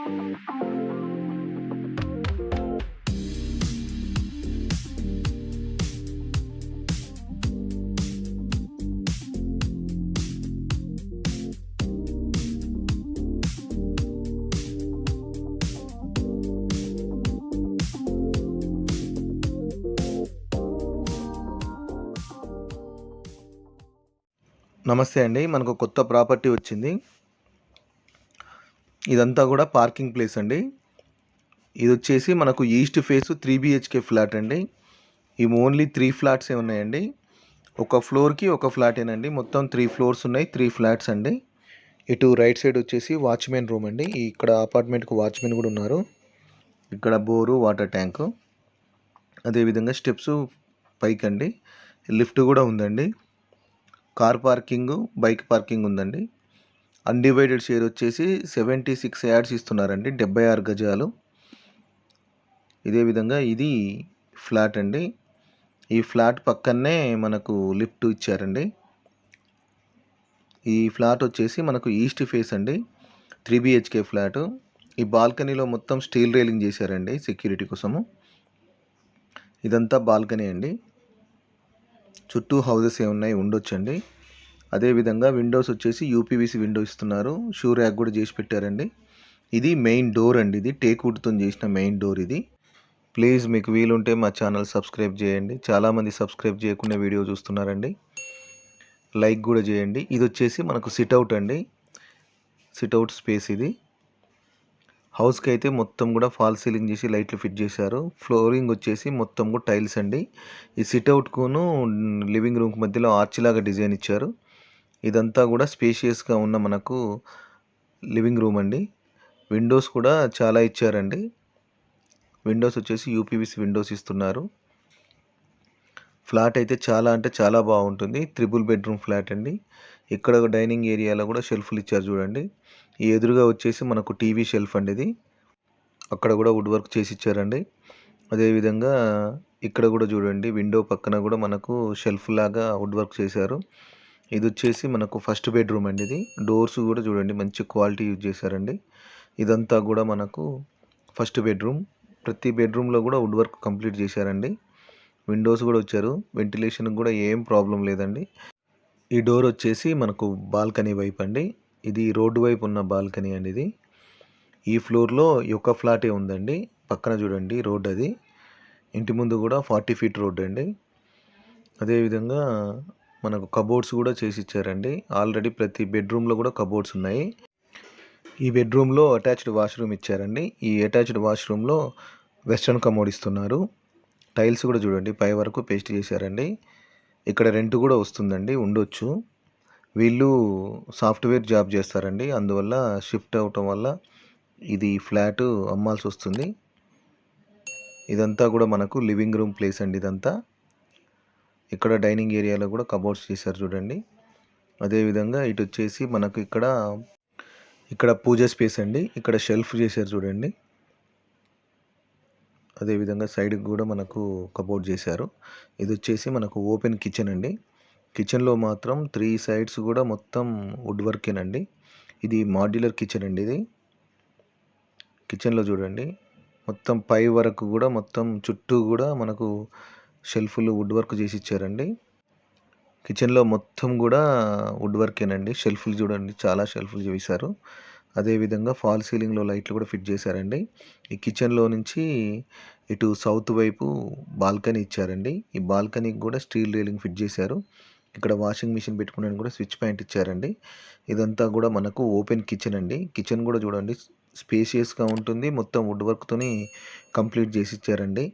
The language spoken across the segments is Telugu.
నమస్తే అండి. మనకు కొత్త ప్రాపర్టీ వచ్చింది. ఇదంతా కూడా పార్కింగ్ ప్లేస్ అండి. ఇది వచ్చేసి మనకు ఈస్ట్ ఫేస్ 3 BHK ఫ్లాట్ అండి. ఇవి ఓన్లీ 3 ఫ్లాట్సే ఉన్నాయండి. ఒక ఫ్లోర్కి ఒక ఫ్లాటేనండి. మొత్తం 3 ఫ్లోర్స్ ఉన్నాయి, 3 ఫ్లాట్స్ అండి. ఇటు రైట్ సైడ్ వచ్చేసి వాచ్మెన్ రూమ్ అండి. ఇక్కడ అపార్ట్మెంట్కి వాచ్మెన్ కూడా ఉన్నారు. ఇక్కడ బోరు, వాటర్ ట్యాంకు, అదేవిధంగా స్టెప్స్ పైకండి. లిఫ్ట్ కూడా ఉందండి. కార్ పార్కింగ్, బైక్ పార్కింగ్ ఉందండి. అన్డివైడెడ్ షేర్ వచ్చేసి 76 యార్డ్స్ ఇస్తున్నారండి, 76 గజాలు. ఇదే విధంగా ఇది ఫ్లాట్ అండి. ఈ ఫ్లాట్ పక్కనే మనకు లిఫ్ట్ ఇచ్చారండి. ఈ ఫ్లాట్ వచ్చేసి మనకు ఈస్ట్ ఫేస్ అండి, 3 BHK ఫ్లాటు. ఈ బాల్కనీలో మొత్తం స్టీల్ రైలింగ్ చేశారండి సెక్యూరిటీ కోసము. ఇదంతా బాల్కనీ అండి. చుట్టూ హౌసెస్ ఏమున్నాయి ఉండొచ్చండి. అదేవిధంగా విండోస్ వచ్చేసి యూపీవీసీ విండో ఇస్తున్నారు. షూ ర్యాక్ కూడా చేసి పెట్టారండి. ఇది మెయిన్ డోర్ అండి. ఇది టేక్ వుడ్తో చేసిన మెయిన్ డోర్ ఇది. ప్లీజ్ మీకు వీలుంటే మా ఛానల్ సబ్స్క్రైబ్ చేయండి. చాలామంది సబ్స్క్రైబ్ చేయకుండా వీడియో చూస్తున్నారండి. లైక్ కూడా చేయండి. ఇది వచ్చేసి మనకు సిట్అవుట్ అండి. సిట్అవుట్ స్పేస్ ఇది. హౌస్కి అయితే మొత్తం కూడా ఫాల్ సీలింగ్ చేసి లైట్లు ఫిట్ చేశారు. ఫ్లోరింగ్ వచ్చేసి మొత్తం కూడా టైల్స్ అండి. ఈ సిట్అవుట్కును లివింగ్ రూమ్కి మధ్యలో ఆర్చ్ లాగా డిజైన్ ఇచ్చారు. ఇదంతా కూడా స్పేషియస్గా ఉన్న మనకు లివింగ్ రూమ్ అండి. విండోస్ కూడా చాలా ఇచ్చారండి. విండోస్ వచ్చేసి యూపీవీసీ విండోస్ ఇస్తున్నారు. ఫ్లాట్ అయితే చాలా అంటే చాలా బాగుంటుంది. 3 బెడ్రూమ్ ఫ్లాట్ అండి. ఇక్కడ డైనింగ్ ఏరియాలో కూడా షెల్ఫ్లు ఇచ్చారు చూడండి. ఈ ఎదురుగా వచ్చేసి మనకు టీవీ షెల్ఫ్ అండి ఇది. అక్కడ కూడా వుడ్ వర్క్ చేసి ఇచ్చారండి. అదేవిధంగా ఇక్కడ కూడా చూడండి, విండో పక్కన కూడా మనకు షెల్ఫ్ లాగా వుడ్ వర్క్ చేశారు. ఇది వచ్చేసి మనకు ఫస్ట్ బెడ్రూమ్ అండి. ఇది డోర్స్ కూడా చూడండి మంచి క్వాలిటీ యూజ్ చేశారండి. ఇదంతా కూడా మనకు ఫస్ట్ బెడ్రూమ్. ప్రతి బెడ్రూమ్లో కూడా వుడ్ వర్క్ కంప్లీట్ చేశారండి. విండోస్ కూడా వచ్చారు. వెంటిలేషన్కి కూడా ఏం ప్రాబ్లం లేదండి. ఈ డోర్ వచ్చేసి మనకు బాల్కనీ వైపు అండి. ఇది రోడ్డు వైపు ఉన్న బాల్కనీ అండి ఇది. ఈ ఫ్లోర్లో ఒక ఫ్లాటే ఉందండి. పక్కన చూడండి రోడ్, అది ఇంటి ముందు కూడా 40 ఫీట్ రోడ్ అండి. అదేవిధంగా మనకు కబోర్డ్స్ కూడా చేసి ఇచ్చారండి. ఆల్రెడీ ప్రతి బెడ్రూమ్లో కూడా కబోర్డ్స్ ఉన్నాయి. ఈ బెడ్రూమ్లో అటాచ్డ్ వాష్రూమ్ ఇచ్చారండి. ఈ అటాచ్డ్ వాష్రూమ్లో వెస్ట్రన్ కమోడ్ ఇస్తున్నారు. టైల్స్ కూడా చూడండి పై వరకు పేస్ట్ చేశారండి. ఇక్కడ రెంట్ కూడా వస్తుందండి, ఉండొచ్చు. వీళ్ళు సాఫ్ట్వేర్ జాబ్ చేస్తారండి. అందువల్ల షిఫ్ట్ అవటం వల్ల ఇది ఫ్లాట్ అమ్మాల్సి వస్తుంది. ఇదంతా కూడా మనకు లివింగ్ రూమ్ ప్లేస్ అండి ఇదంతా. ఇక్కడ డైనింగ్ ఏరియాలో కూడా కబోర్డ్స్ చేశారు చూడండి. అదేవిధంగా ఇటు వచ్చేసి మనకు ఇక్కడ పూజ స్పేస్ అండి. ఇక్కడ షెల్ఫ్ చేశారు చూడండి. అదేవిధంగా సైడ్కి కూడా మనకు కబోర్డ్ చేశారు. ఇది వచ్చేసి మనకు ఓపెన్ కిచెన్ అండి. కిచెన్లో మాత్రం 3 సైడ్స్ కూడా మొత్తం వుడ్ వర్కేనండి. ఇది మాడ్యులర్ కిచెన్ అండి. ఇది కిచెన్లో చూడండి మొత్తం పై వరకు కూడా మొత్తం చుట్టూ కూడా మనకు షెల్ఫ్లు వుడ్ వర్క్ చేసి ఇచ్చారండి. కిచెన్లో మొత్తం కూడా వుడ్ వర్కేనండి. షెల్ఫ్లు చూడండి, చాలా షెల్ఫ్లు చేశారు. అదేవిధంగా ఫాల్ సీలింగ్లో లైట్లు కూడా ఫిట్ చేశారండి. ఈ కిచెన్లో నుంచి ఇటు సౌత్ వైపు బాల్కనీ ఇచ్చారండి. ఈ బాల్కనీకి కూడా స్టీల్ రైలింగ్ ఫిట్ చేశారు. ఇక్కడ వాషింగ్ మిషన్ పెట్టుకోవడానికి కూడా స్విచ్ పాయింట్ ఇచ్చారండి. ఇదంతా కూడా మనకు ఓపెన్ కిచెన్ అండి. కిచెన్ కూడా చూడండి స్పేషియస్గా ఉంటుంది. మొత్తం వుడ్ వర్క్తోని కంప్లీట్ చేసి ఇచ్చారండి.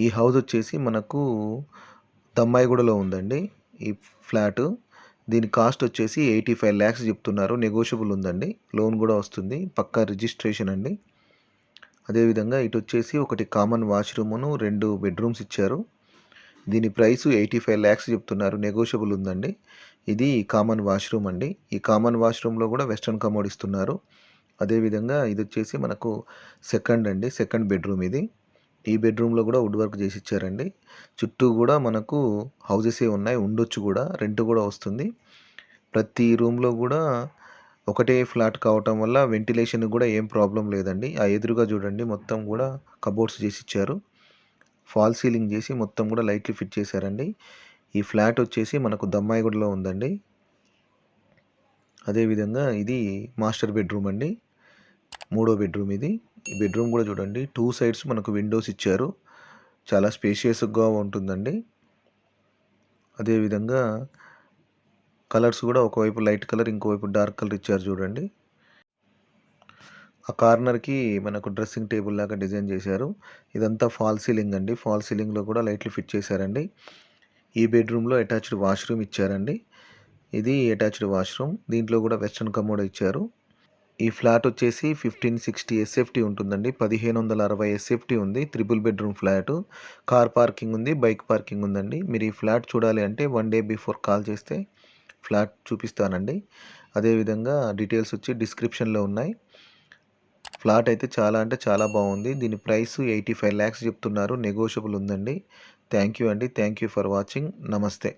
ఈ హౌస్ వచ్చేసి మనకు దమ్మాయిగూడలో ఉందండి ఈ ఫ్లాటు. దీని కాస్ట్ వచ్చేసి 85 lakhs చెప్తున్నారు. నెగోషియబుల్ ఉందండి, లోన్ కూడా వస్తుంది. పక్కా రిజిస్ట్రేషన్ అండి. అదేవిధంగా ఇటు వచ్చేసి ఒకటి కామన్ వాష్రూమ్ను 2 బెడ్రూమ్స్ ఇచ్చారు. దీని ప్రైస్ 85 lakhs చెప్తున్నారు. నెగోషియబుల్ ఉందండి. ఇది కామన్ వాష్రూమ్ అండి. ఈ కామన్ వాష్రూమ్లో కూడా వెస్ట్రన్ కమోడ్ ఇస్తున్నారు. అదేవిధంగా ఇది వచ్చేసి మనకు సెకండ్ బెడ్రూమ్ ఇది. ఈ బెడ్రూమ్లో కూడా వుడ్ వర్క్ చేసి ఇచ్చారండి. చుట్టూ కూడా మనకు హౌజెసే ఉన్నాయి, ఉండొచ్చు కూడా, రెంట్ కూడా వస్తుంది. ప్రతి రూమ్లో కూడా ఒకటే ఫ్లాట్ కావటం వల్ల వెంటిలేషన్ కూడా ఏం ప్రాబ్లం లేదండి. ఆ ఎదురుగా చూడండి మొత్తం కూడా కబోర్డ్స్ చేసి ఇచ్చారు. ఫాల్ సీలింగ్ చేసి మొత్తం కూడా లైట్లు ఫిట్ చేశారండి. ఈ ఫ్లాట్ వచ్చేసి మనకు దమ్మాయిగూడలో ఉందండి. అదేవిధంగా ఇది మాస్టర్ బెడ్రూమ్ అండి. మూడో బెడ్రూమ్ ఇది. ఈ బెడ్రూమ్ కూడా చూడండి 2 సైడ్స్ మనకు విండోస్ ఇచ్చారు. చాలా స్పేషియస్‌గా ఉంటుందండి. అదేవిధంగా కలర్స్ కూడా ఒకవైపు లైట్ కలర్, ఇంకోవైపు డార్క్ కలర్ ఇచ్చారు చూడండి. ఆ కార్నర్‌కి మనకు డ్రెస్సింగ్ టేబుల్ లాగా డిజైన్ చేశారు. ఇదంతా ఫాల్ సీలింగ్ అండి. ఫాల్ సీలింగ్‌లో కూడా లైట్లు ఫిట్ చేశారండి. ఈ బెడ్రూమ్‌లో అటాచ్డ్ వాష్‌రూమ్ ఇచ్చారండి. ఇది అటాచ్డ్ వాష్‌రూమ్. దీంట్లో కూడా వెస్టర్న్ కమోడ్ ఇచ్చారు. ఈ ఫ్లాట్ వచ్చేసి 1560 ఎస్ఎఫ్టీ ఉంటుందండి. 1560 ఎస్ఎఫ్టీ ఉంది. Triple bedroom flat. Car parking ఉంది, బైక్ పార్కింగ్ ఉందండి. మీరు ఈ ఫ్లాట్ చూడాలి అంటే 1 డే బిఫోర్ కాల్ చేస్తే ఫ్లాట్ చూపిస్తానండి. అదేవిధంగా డీటెయిల్స్ వచ్చి డిస్క్రిప్షన్‌లో ఉన్నాయి. ఫ్లాట్ అయితే చాలా అంటే చాలా బాగుంది. దీని ప్రైస్ 85 లాక్స్ చెప్తున్నారు. నెగోషియబుల్ ఉందండి. థ్యాంక్ యూ అండి. Thank you for watching. నమస్తే.